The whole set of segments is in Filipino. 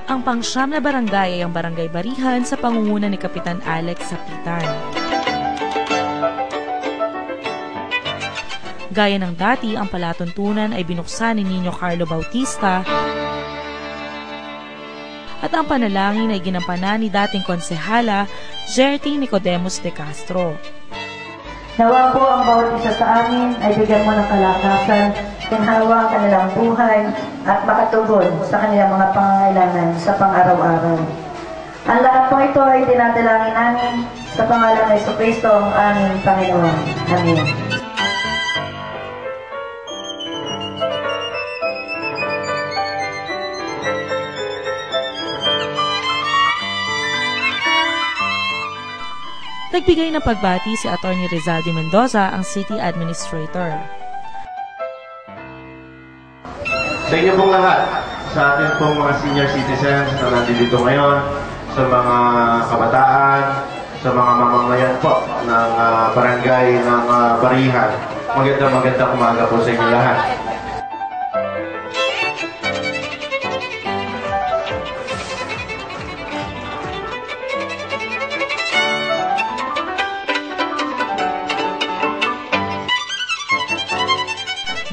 Ang pang-siyam na barangay ay ang Barangay Barihan sa pangunguna ni Kapitan Alex Sapitan. Gaya ng dati, ang palatuntunan ay binuksan ni Nino Carlo Bautista at ang panalangin ay ginampanan ni dating konsehala Gerty Nicodemus de Castro. Nawa po ang bawat isa sa amin ay bigyan mo ng kalakasan, ginhawa ang kanilang buhay at makatugon sa kanilang mga pangangailangan sa pang-araw-araw. Ang lahat po ito ay dinadalangin namin sa pangalan ng Jesucristo ang aming Panginoon. Amen. Nagbigay ng pagbati si Atty. Rizaldi Mendoza, ang City Administrator. Sa inyo pong lahat, sa atin pong mga senior citizens na nandito ngayon, sa mga kabataan, sa mga mamamayan po ng barangay ng Barihan, magandang umaga po sa inyo lahat.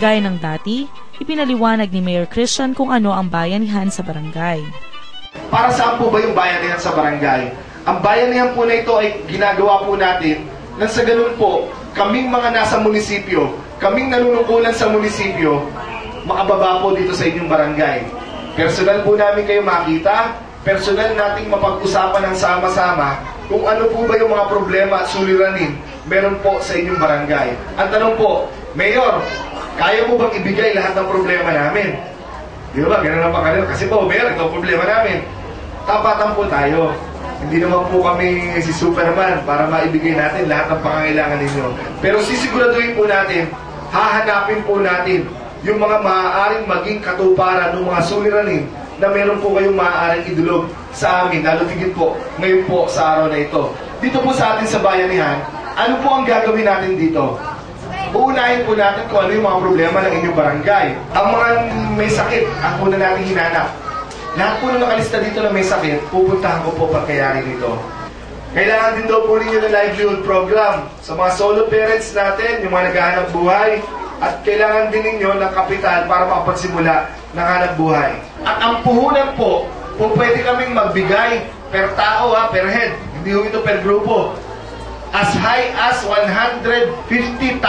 Gaya ng dati, ipinaliwanag ni Mayor Christian kung ano ang bayanihan sa barangay. Para saan po ba yung bayanihan sa barangay? Ang bayanihan po na ito ay ginagawa po natin nang sa ganun po, kaming mga nasa munisipyo, kaming nanunungkulan sa munisipyo, makababa po dito sa inyong barangay. Personal po namin kayo makita, personal nating mapag-usapan ng sama-sama kung ano po ba yung mga problema at suliranin meron po sa inyong barangay. Ang tanong po, Mayor, kaya mo bang ibigay lahat ng problema namin? Di ba? Ganun lang pa kanila. Kasi po, Mayor, ito ang problema namin. Tapatan po tayo. Hindi naman po kami si Superman para maibigay natin lahat ng pangangailangan ninyo. Pero sisiguraduhin po natin, hahanapin po natin yung mga maaaring maging katuparan ng mga suliranin na meron po kayong maaaring idulog sa amin, lalo tigit po ngayon po sa araw na ito. Dito po sa atin sa bayanihan, ano po ang gagawin natin dito? Uunahin po natin kung ano yung mga problema ng inyong barangay. Ang mga may sakit, ang una natin hinanap. Lahat po na nakalista dito na may sakit, pupuntahan ko po pagkayari nito. Kailangan din daw po ninyo ng livelihood program sa mga solo parents natin, yung mga naghahanap buhay, at kailangan din ninyo ng kapital para makapagsimula ng hanap buhay. At ang puhunan po, pwede kaming magbigay per tao, per head. Hindi ho ito per grupo. As high as 150,000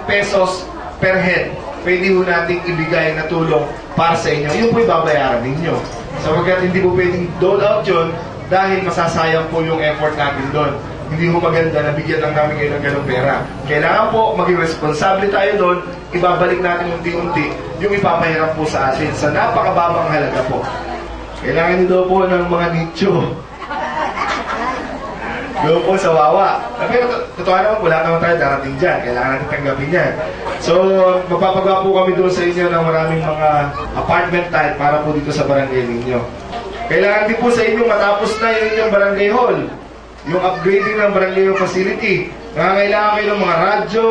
pesos per head. Pwede ho natin ibigay na tulong para sa inyo. Yun po ibabayaran ninyo. Sapagkat hindi po pwedeng dole out yun dahil masasayang po yung effort natin doon. Hindi ho maganda na bigyan lang namin kayo ng ganong pera. Kailangan po maging responsable tayo doon. Ibabalik natin unti-unti yung ipapahirap po sa atin sa napakababang halaga po. Kailangan nyo daw po ng mga nicho. Doon po sa Wawa. Pero totoo naman, wala naman tayo darating dyan. Kailangan natin tanggapin yan. So, magpapagawa po kami doon sa inyo ng maraming mga apartment type para po dito sa barangay ninyo. Kailangan din po sa inyo matapos na yung inyong barangay hall. Yung upgrading ng barangay facility. Nangangailangan kayo ng mga radyo,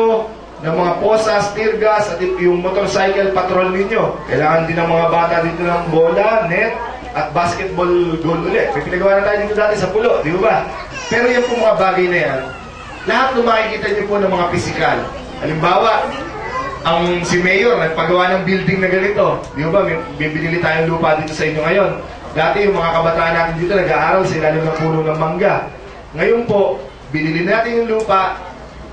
ng mga posas, tear gas, at yung motorcycle patrol ninyo. Kailangan din ng mga bata dito ng bola, net, at basketball goal ulit. May pinagawa na tayo dito dati sa Pulo, di ba? Pero yung po mga bagay na yan, lahat ng makikita nyo po ng mga pisikal. Halimbawa, ang si Mayor nagpagawa ng building na ganito. Di ba? May binili tayong lupa dito sa inyo ngayon. Dati yung mga kabataan natin dito nag-aaral sa ilalim ng puno ng mangga. Ngayon po, binili natin yung lupa,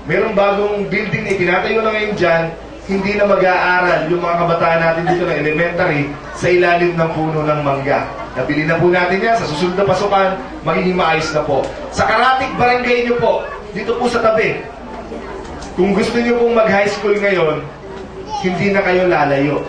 mayroong bagong building na itinatayo na ngayon dyan, hindi na mag-aaral yung mga kabataan natin dito ng elementary sa ilalim ng puno ng mangga. Nabili na po natin yan, sa susunod na pasukan, magiging maayos na po. Sa Karatig Barangay nyo po, dito po sa tabi, kung gusto nyo pong mag-high school ngayon, hindi na kayo lalayo.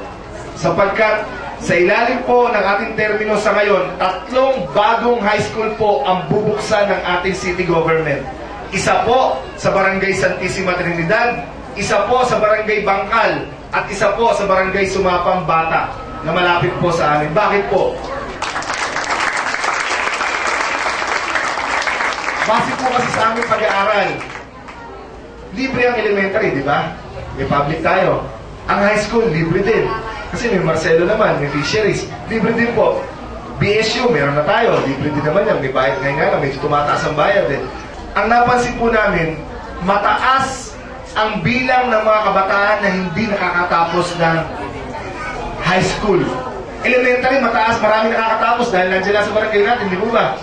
Sapagkat sa ilalim po ng ating termino sa ngayon, 3 bagong high school po ang bubuksan ng ating city government. Isa po sa Barangay Santissima Trinidad, isa po sa Barangay Bangkal, at isa po sa Barangay Sumapang Bata na malapit po sa amin. Bakit po? Base po kasi sa aming pag-aaral, libre ang elementary, di ba? May public tayo. Ang high school, libre din. Kasi may Marcelo naman, may fisheries. Libre din po. BSU, meron na tayo. Libre din naman yan. May bayad ngayon nga lang. Medyo tumataas ang bayad eh. Ang napansin po namin, mataas ang bilang ng mga kabataan na hindi nakakatapos ng high school. Elementary, mataas. Marami nakakatapos dahil nandiyan lang sa barangay natin. Di po ba?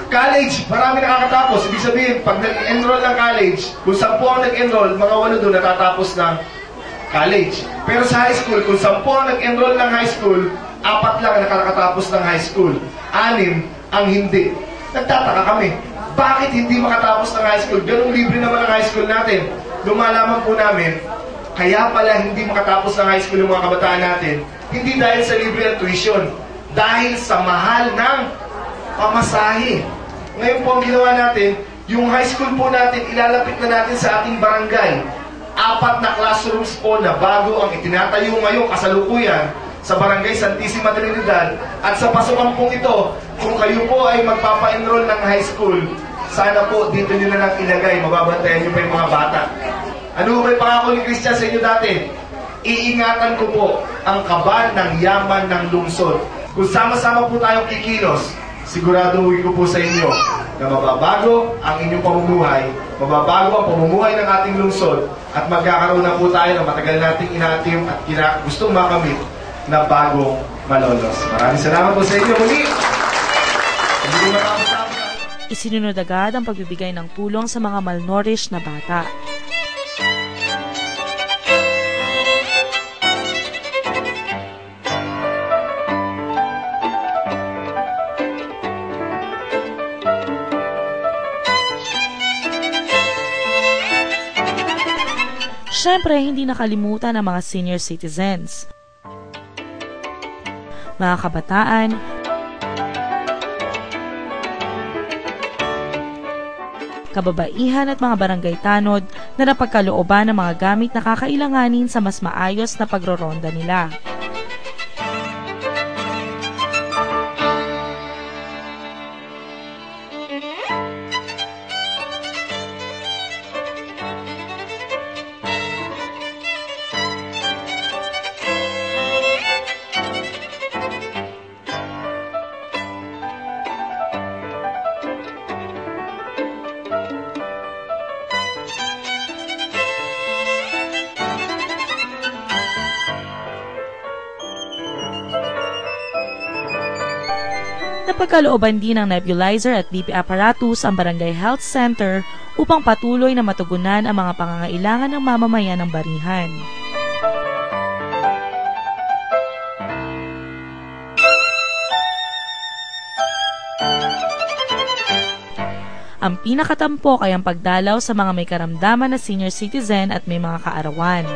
College, marami nakakatapos. Ibig sabihin, pag nag-enroll ng college, kung 10 ang nag-enroll, mga 8 doon natatapos ng college. Pero sa high school, kung 10 ang nag-enroll ng high school, 4 lang ang nakakatapos ng high school. 6 ang hindi. Nagtataka kami. Bakit hindi makatapos ng high school? Ganun libre naman ang high school natin. Lumalaman po namin, kaya pala hindi makatapos ng high school yung mga kabataan natin, hindi dahil sa libre ang tuition, dahil sa mahal ng pamasahe. Ngayon po ang ginawa natin, yung high school po natin, ilalapit na natin sa ating barangay. 4 na classrooms po na bago ang itinatayo ngayon kasalukuyan sa Barangay Santissima Trinidad. At sa pasukan pong ito, kung kayo po ay magpapa-enroll ng high school, sana po dito nyo na lang ilagay, mababantayan nyo pa yung mga bata. Ano ba yung pangako ni Christian sa inyo dati? Iingatan ko po ang kaban ng yaman ng lungsod. Kung sama-sama po tayong kikilos, siguraduhin ko po sa inyo na mababago ang inyong pamumuhay, mababago ang pamumuhay ng ating lungsod, at magkakaroon na po tayo ng matagal nating inatim at gustong makamit na bagong Malolos. Maraming salamat po sa inyo muli. Isinunod agad ang pagbibigay ng tulong sa mga malnourished na bata. Siyempre, hindi nakalimutan ang mga senior citizens, mga kabataan, kababaihan at mga barangay tanod na napagkalooban ng mga gamit na kakailanganin sa mas maayos na pagroronda nila. Napagkalooban din ng nebulizer at BP apparatus ang Barangay Health Center upang patuloy na matugunan ang mga pangangailangan ng mamamayan ng Barihan. Ang pinakatampok ay ang pagdalaw sa mga may karamdaman na senior citizen at may mga kaarawan.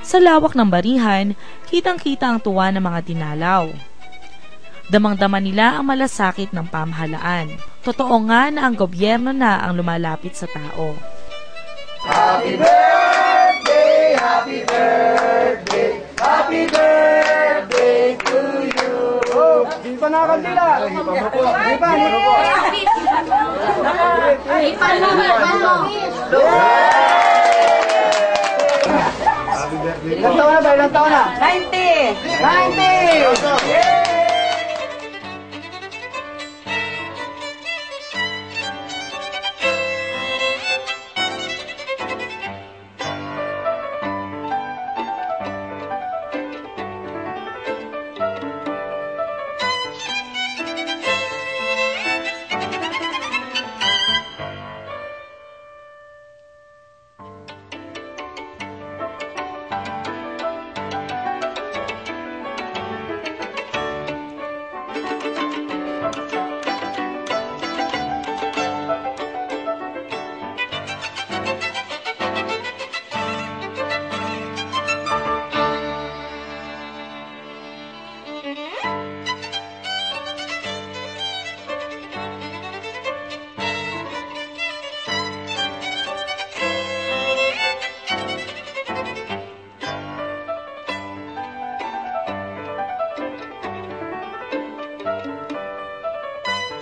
Sa lawak ng Barihan, kitang-kita ang tuwa ng mga dinalaw. Damang-dama nila ang malasakit ng pamahalaan. Totoo nga na ang gobyerno na ang lumalapit sa tao. Happy birthday, happy birthday, happy birthday to you. Oh, di pa nakakandila. Di pa. Ilang taon na ba? Ilang taon na? 90! 90! Yeah!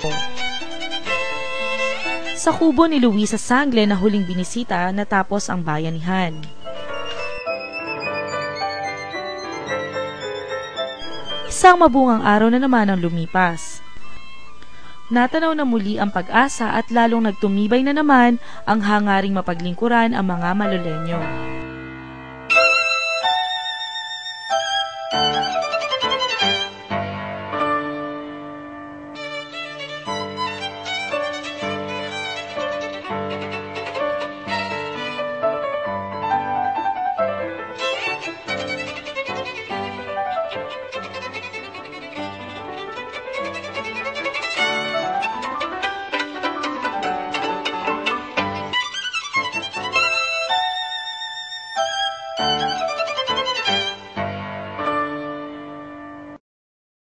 Pasko. Sa kubo ni Luisa Sangle na huling binisita natapos ang bayanihan. Isang mabungang araw na naman ang lumipas. Natanaw na muli ang pag-asa at lalong nagtumibay na naman ang hangaring mapaglingkuran ang mga Maloleño.